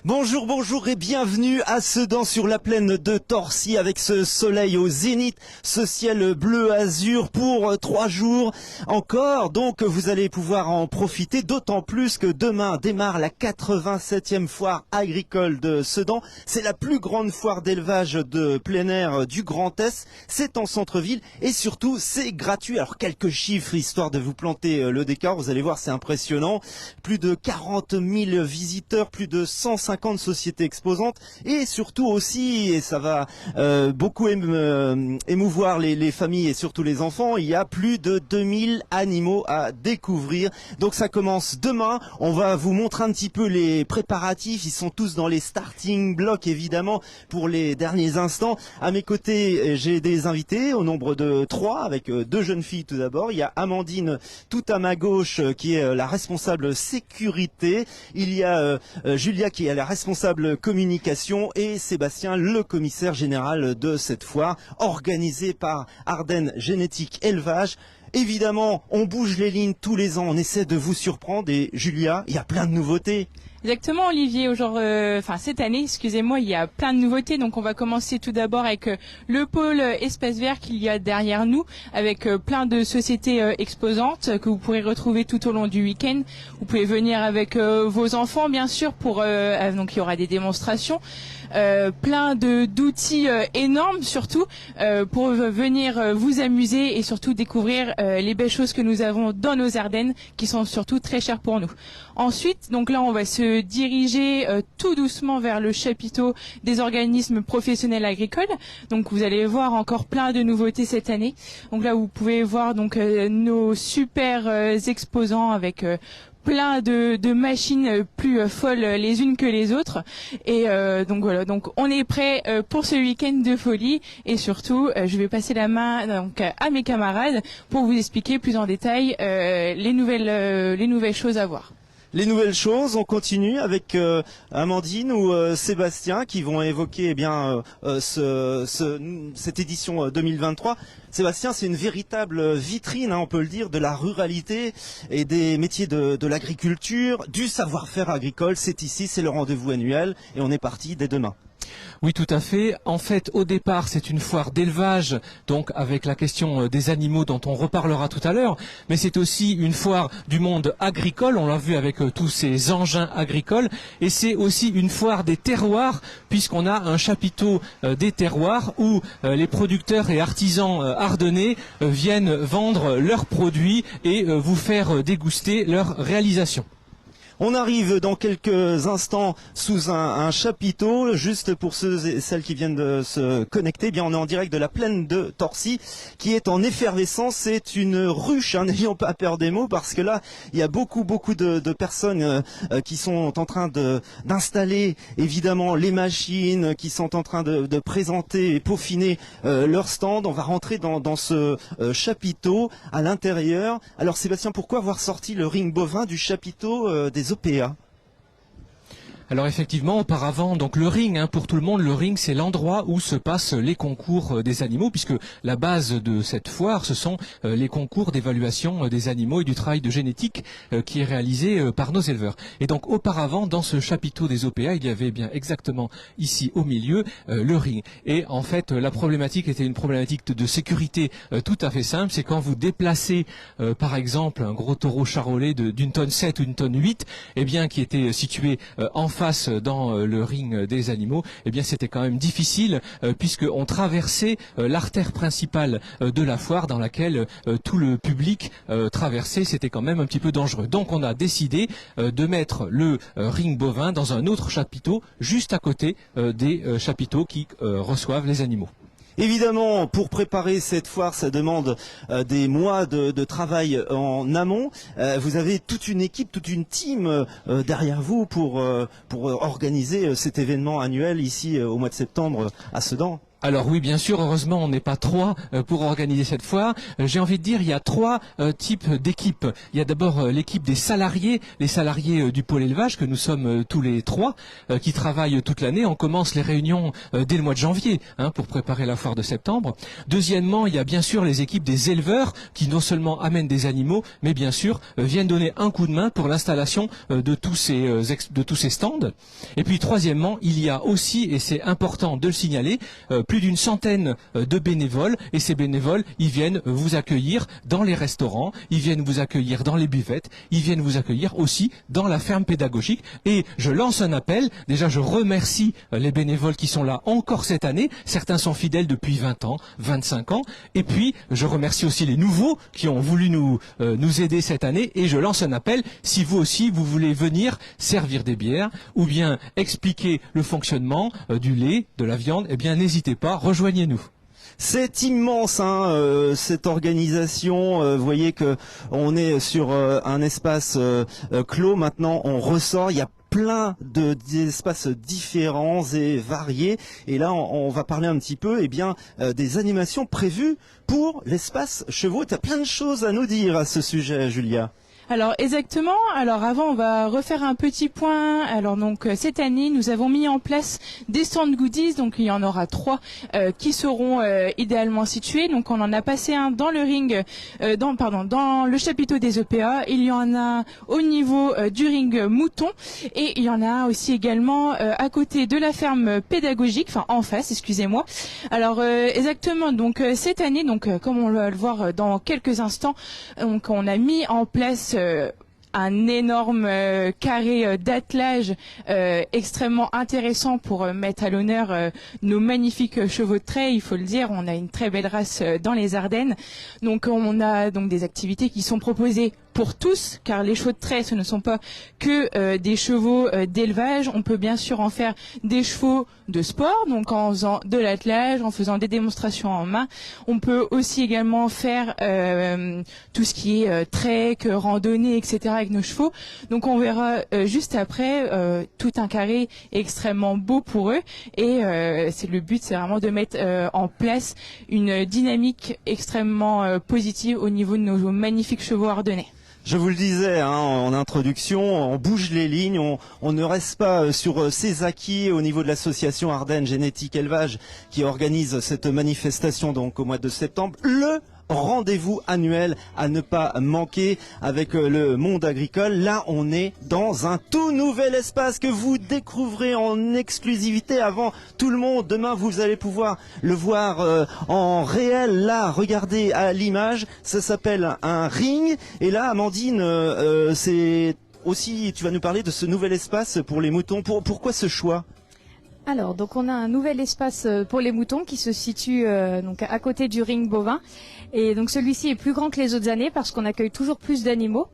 Bonjour, bonjour et bienvenue à Sedan sur la plaine de Torcy avec ce soleil au zénith, ce ciel bleu azur pour 3 jours encore. Donc vous allez pouvoir en profiter, d'autant plus que demain démarre la 87e foire agricole de Sedan. C'est la plus grande foire d'élevage de plein air du Grand Est. C'est en centre-ville et surtout c'est gratuit. Alors quelques chiffres histoire de vous planter le décor. Vous allez voir, c'est impressionnant. Plus de 40 000 visiteurs, plus de 150 sociétés exposantes et surtout aussi, et ça va beaucoup émouvoir les familles et surtout les enfants, il y a plus de 2000 animaux à découvrir. Donc ça commence demain. On va vous montrer un petit peu les préparatifs. Ils sont tous dans les starting blocks évidemment pour les derniers instants. À mes côtés, j'ai des invités au nombre de 3 avec 2 jeunes filles tout d'abord. Il y a Amandine tout à ma gauche qui est la responsable sécurité. Il y a Julia qui est la responsable communication et Sébastien, le commissaire général de cette foire organisée par Ardennes Génétique Élevage. Évidemment, on bouge les lignes tous les ans, on essaie de vous surprendre et Julia, il y a plein de nouveautés. Exactement, Olivier. Cette année, excusez-moi, il y a plein de nouveautés. Donc, on va commencer tout d'abord avec le pôle espace vert qu'il y a derrière nous, avec plein de sociétés exposantes que vous pourrez retrouver tout au long du week-end. Vous pouvez venir avec vos enfants, bien sûr, donc il y aura des démonstrations. Plein d'outils énormes surtout pour venir vous amuser et surtout découvrir les belles choses que nous avons dans nos Ardennes qui sont surtout très chères pour nous. Ensuite, donc là on va se diriger tout doucement vers le chapiteau des organismes professionnels agricoles. Donc vous allez voir encore plein de nouveautés cette année. Donc là vous pouvez voir donc nos super exposants avec plein de machines plus folles les unes que les autres et donc voilà, donc on est prêt pour ce week-end de folie et surtout je vais passer la main donc à mes camarades pour vous expliquer plus en détail les nouvelles choses à voir. Les nouvelles choses, on continue avec Amandine ou Sébastien qui vont évoquer cette édition 2023. Sébastien, c'est une véritable vitrine, on peut le dire, de la ruralité et des métiers de l'agriculture, du savoir-faire agricole. C'est ici, c'est le rendez-vous annuel et on est parti dès demain. Oui, tout à fait. En fait, au départ, c'est une foire d'élevage, donc avec la question des animaux dont on reparlera tout à l'heure, mais c'est aussi une foire du monde agricole, on l'a vu avec tous ces engins agricoles, et c'est aussi une foire des terroirs, puisqu'on a un chapiteau des terroirs où les producteurs et artisans ardennais viennent vendre leurs produits et vous faire déguster leurs réalisations. On arrive dans quelques instants sous un chapiteau, juste pour ceux et celles qui viennent de se connecter, eh bien on est en direct de la plaine de Torcy qui est en effervescence. C'est une ruche, n'ayons pas peur des mots, parce que là il y a beaucoup de personnes qui sont en train d'installer évidemment les machines, qui sont en train de présenter et peaufiner leur stand. On va rentrer dans ce chapiteau à l'intérieur. Alors Sébastien, pourquoi avoir sorti le ring bovin du chapiteau des OPA? Alors effectivement, auparavant, donc le ring, pour tout le monde, le ring c'est l'endroit où se passent les concours des animaux, puisque la base de cette foire, ce sont les concours d'évaluation des animaux et du travail de génétique qui est réalisé par nos éleveurs. Et donc auparavant, dans ce chapiteau des OPA, il y avait bien exactement ici au milieu le ring. Et en fait, la problématique était une problématique de sécurité tout à fait simple. C'est quand vous déplacez par exemple un gros taureau charolais d'une tonne 7 ou une tonne 8, eh bien qui était situé en face dans le ring des animaux, eh bien c'était quand même difficile puisqu'on traversait l'artère principale de la foire dans laquelle tout le public traversait. C'était quand même un petit peu dangereux. Donc on a décidé de mettre le ring bovin dans un autre chapiteau juste à côté des chapiteaux qui reçoivent les animaux. Évidemment, pour préparer cette foire, ça demande des mois de travail en amont. Vous avez toute une équipe, toute une team derrière vous pour organiser cet événement annuel ici au mois de septembre à Sedan. Alors oui, bien sûr, heureusement, on n'est pas trois pour organiser cette foire. J'ai envie de dire, il y a trois types d'équipes. Il y a d'abord l'équipe des salariés, les salariés du pôle élevage, que nous sommes tous les trois, qui travaillent toute l'année. On commence les réunions dès le mois de janvier, pour préparer la foire de septembre. Deuxièmement, il y a bien sûr les équipes des éleveurs, qui non seulement amènent des animaux, mais bien sûr viennent donner un coup de main pour l'installation de tous ces stands. Et puis troisièmement, il y a aussi, et c'est important de le signaler, plus d'une centaine de bénévoles, et ces bénévoles, ils viennent vous accueillir dans les restaurants, ils viennent vous accueillir dans les buvettes, ils viennent vous accueillir aussi dans la ferme pédagogique. Et je lance un appel, déjà je remercie les bénévoles qui sont là encore cette année, certains sont fidèles depuis 20 ans, 25 ans, et puis je remercie aussi les nouveaux qui ont voulu nous aider cette année, et je lance un appel, si vous aussi vous voulez venir servir des bières, ou bien expliquer le fonctionnement du lait, de la viande, eh bien n'hésitez pas, rejoignez-nous. C'est immense, cette organisation. Vous voyez que on est sur un espace clos. Maintenant, on ressort. Il y a plein d'espaces différents et variés. Et là, on va parler un petit peu, des animations prévues pour l'espace chevaux. Tu as plein de choses à nous dire à ce sujet, Julia. Alors exactement. Alors avant, on va refaire un petit point. Alors donc cette année, nous avons mis en place des stands goodies. Donc il y en aura 3 qui seront idéalement situés. Donc on en a passé un dans le ring, dans le chapiteau des EPA. Il y en a au niveau du ring mouton, et il y en a aussi également à côté de la ferme pédagogique, enfin en face, excusez-moi. Alors exactement. Donc cette année, comme on va le voir dans quelques instants, donc on a mis en place un énorme carré d'attelage extrêmement intéressant pour mettre à l'honneur nos magnifiques chevaux de trait. Il faut le dire, on a une très belle race dans les Ardennes. Donc on a donc des activités qui sont proposées pour tous, car les chevaux de trait, ce ne sont pas que des chevaux d'élevage. On peut bien sûr en faire des chevaux de sport, donc en faisant de l'attelage, en faisant des démonstrations en main. On peut aussi également faire tout ce qui est trek, randonnée, etc. avec nos chevaux. Donc on verra juste après tout un carré extrêmement beau pour eux. Et le but, c'est vraiment de mettre en place une dynamique extrêmement positive au niveau de nos magnifiques chevaux ardennais. Je vous le disais en introduction, on bouge les lignes, on ne reste pas sur ses acquis au niveau de l'association Ardennes Génétique Élevage qui organise cette manifestation donc au mois de septembre. Le rendez-vous annuel à ne pas manquer avec le monde agricole. Là, on est dans un tout nouvel espace que vous découvrirez en exclusivité avant tout le monde. Demain, vous allez pouvoir le voir en réel. Là, regardez à l'image, ça s'appelle un ring. Et là, Amandine, c'est aussi, tu vas nous parler de ce nouvel espace pour les moutons. Pourquoi ce choix ? Alors, donc on a un nouvel espace pour les moutons qui se situe donc à côté du ring bovin. Et donc celui-ci est plus grand que les autres années parce qu'on accueille toujours plus d'animaux.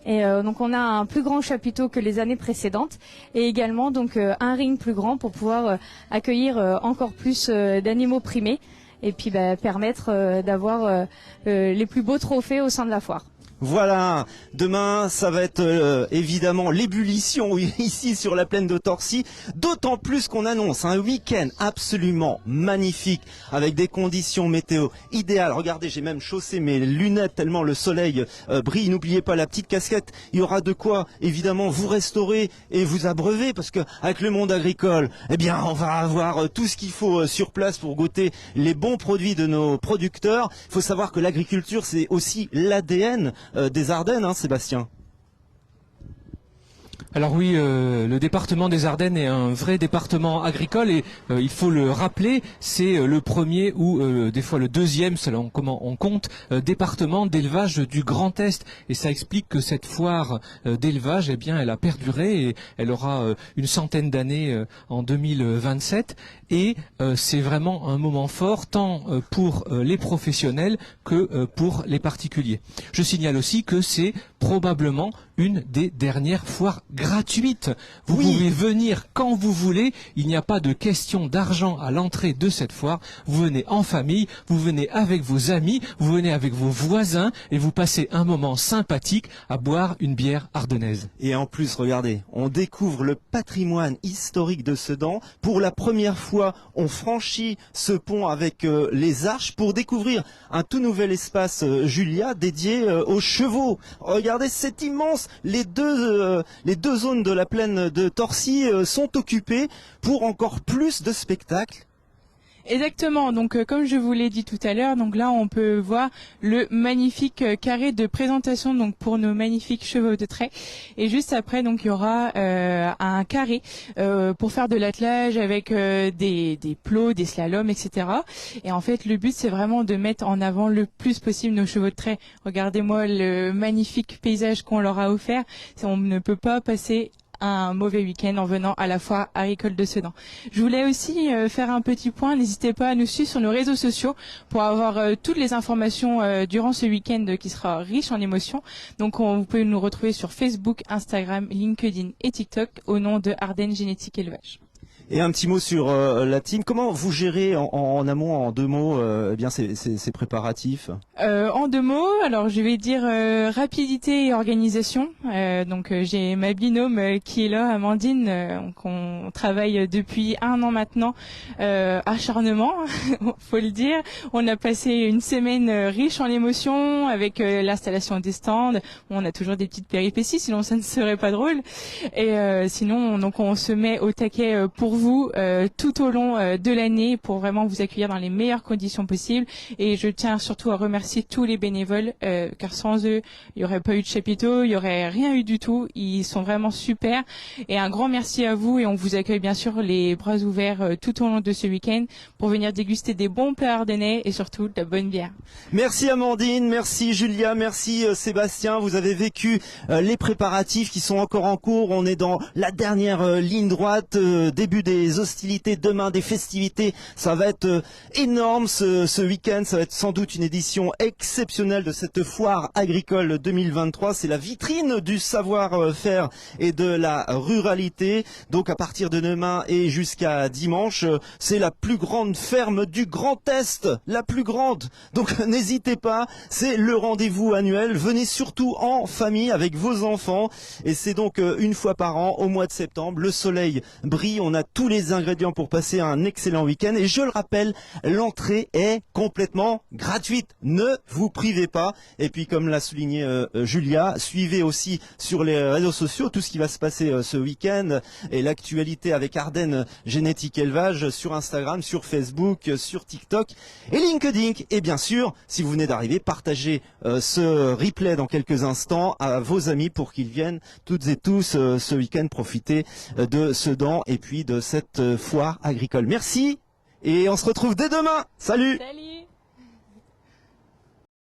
Et donc on a un plus grand chapiteau que les années précédentes et également donc un ring plus grand pour pouvoir accueillir encore plus d'animaux primés et puis permettre d'avoir les plus beaux trophées au sein de la foire. Voilà, demain ça va être évidemment l'ébullition ici sur la plaine de Torcy, d'autant plus qu'on annonce un week-end absolument magnifique avec des conditions météo idéales. Regardez, j'ai même chaussé mes lunettes tellement le soleil brille. N'oubliez pas la petite casquette, il y aura de quoi évidemment vous restaurer et vous abreuver parce que avec le monde agricole, on va avoir tout ce qu'il faut sur place pour goûter les bons produits de nos producteurs. Il faut savoir que l'agriculture c'est aussi l'ADN des Ardennes, Sébastien. Alors oui, le département des Ardennes est un vrai département agricole et il faut le rappeler, c'est le premier ou des fois le deuxième, selon comment on compte, département d'élevage du Grand Est. Et ça explique que cette foire d'élevage, elle a perduré et elle aura une centaine d'années en 2027. Et c'est vraiment un moment fort, tant pour les professionnels que pour les particuliers. Je signale aussi que c'est probablement une des dernières foires gratuites. Vous Oui. pouvez venir quand vous voulez, il n'y a pas de question d'argent à l'entrée de cette foire. Vous venez en famille, vous venez avec vos amis, vous venez avec vos voisins et vous passez un moment sympathique à boire une bière ardennaise. Et en plus, regardez, on découvre le patrimoine historique de Sedan. Pour la première fois, on franchit ce pont avec les arches pour découvrir un tout nouvel espace Julia dédié aux chevaux. Regardez, c'est immense. Les deux zones de la plaine de Torcy sont occupées pour encore plus de spectacles. Exactement. Donc, comme je vous l'ai dit tout à l'heure, donc là, on peut voir le magnifique carré de présentation donc pour nos magnifiques chevaux de trait. Et juste après, donc, il y aura un carré pour faire de l'attelage avec des plots, des slaloms, etc. Et en fait, le but, c'est vraiment de mettre en avant le plus possible nos chevaux de trait. Regardez-moi le magnifique paysage qu'on leur a offert. On ne peut pas passer un mauvais week-end en venant à la foire agricole de Sedan. Je voulais aussi faire un petit point. N'hésitez pas à nous suivre sur nos réseaux sociaux pour avoir toutes les informations durant ce week-end qui sera riche en émotions. Donc vous pouvez nous retrouver sur Facebook, Instagram, LinkedIn et TikTok au nom de Ardennes Génétique Élevage. Et un petit mot sur la team. Comment vous gérez en amont, en 2 mots, eh bien ces préparatifs? En 2 mots, alors je vais dire rapidité et organisation. Donc j'ai ma binôme qui est là, Amandine. Donc on travaille depuis 1 an maintenant, acharnement, faut le dire. On a passé une semaine riche en émotions avec l'installation des stands. On a toujours des petites péripéties, sinon ça ne serait pas drôle. Et sinon, donc on se met au taquet pour vous tout au long de l'année pour vraiment vous accueillir dans les meilleures conditions possibles. Et je tiens surtout à remercier tous les bénévoles car sans eux, il n'y aurait pas eu de chapiteau, il n'y aurait rien eu du tout. Ils sont vraiment super. Et un grand merci à vous et on vous accueille bien sûr les bras ouverts tout au long de ce week-end pour venir déguster des bons plats ardennais et surtout de la bonne bière. Merci Amandine, merci Julia, merci Sébastien. Vous avez vécu les préparatifs qui sont encore en cours. On est dans la dernière ligne droite, début des hostilités, demain des festivités. Ça va être énorme ce week-end. Ça va être sans doute une édition exceptionnelle de cette foire agricole 2023. C'est la vitrine du savoir-faire et de la ruralité. Donc à partir de demain et jusqu'à dimanche, c'est la plus grande ferme du Grand Est, la plus grande. Donc n'hésitez pas, c'est le rendez-vous annuel. Venez surtout en famille avec vos enfants. Et c'est donc une fois par an, au mois de septembre. Le soleil brille, on a tous les ingrédients pour passer un excellent week-end. Et je le rappelle, l'entrée est complètement gratuite. Ne vous privez pas. Et puis comme l'a souligné Julia, suivez aussi sur les réseaux sociaux tout ce qui va se passer ce week-end et l'actualité avec Ardennes Génétique Élevage sur Instagram, sur Facebook, sur TikTok et LinkedIn. Et bien sûr, si vous venez d'arriver, partagez ce replay dans quelques instants à vos amis pour qu'ils viennent toutes et tous ce week-end profiter de Sedan et puis de cette foire agricole. Merci et on se retrouve dès demain. Salut! Salut!